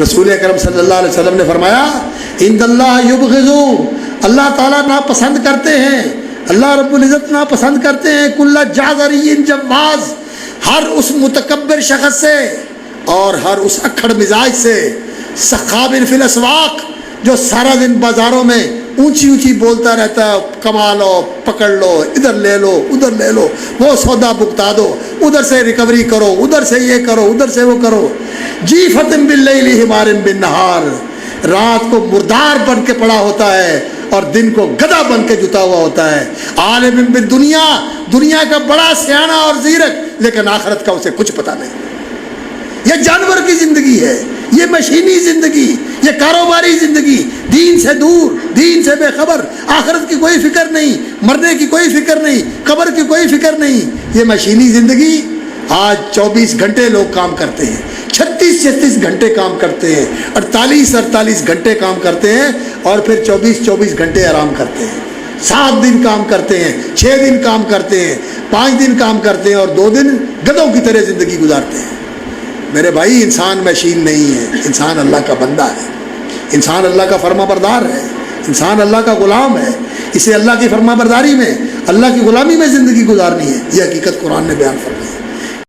رسول اکرم صلی اللہ علیہ وسلم نے فرمایا ان اللہ یبغضو، اللہ تعالیٰ ناپسند کرتے ہیں، اللہ رب العزت ناپسند کرتے ہیں کل جازری جواز، ہر اس متکبر شخص سے اور ہر اس اکھڑ مزاج سے، سخاب فی الاسواق، جو سارا دن بازاروں میں اونچی اونچی بولتا رہتا ہے، کما لو، پکڑ لو، ادھر لے لو، ادھر لے لو، وہ سودا بکتا دو، ادھر سے ریکوری کرو، ادھر سے یہ کرو، ادھر سے وہ کرو، جیفۃ باللیل حمار بالنہار، رات کو مردار بن کے پڑا ہوتا ہے اور دن کو گدھا بن کے جتا ہوا ہوتا ہے، عالم بالدنیا، دنیا کا بڑا سیاںا اور زیرک، لیکن آخرت کا اسے کچھ پتہ نہیں۔ یہ جانور کی زندگی ہے، یہ مشینی زندگی، یہ کاروباری زندگی، دین سے دور، دین سے بے خبر، آخرت کی کوئی فکر نہیں، مرنے کی کوئی فکر نہیں، قبر کی کوئی فکر نہیں، یہ مشینی زندگی۔ آج 24 گھنٹے لوگ کام کرتے ہیں، 36 گھنٹے کام کرتے ہیں، 48 گھنٹے کام کرتے ہیں، اور پھر 24 گھنٹے آرام کرتے ہیں، 7 دن کام کرتے ہیں، 6 دن کام کرتے ہیں، 5 دن کام کرتے ہیں، اور 2 دن گدھوں کی طرح زندگی گزارتے ہیں۔ میرے بھائی، انسان مشین نہیں ہے، انسان اللہ کا بندہ ہے، انسان اللہ کا فرما بردار ہے، انسان اللہ کا غلام ہے، اسے اللہ کی فرما برداری میں، اللہ کی غلامی میں زندگی گزارنی ہے۔ یہ حقیقت قرآن نے بیان فرمائی۔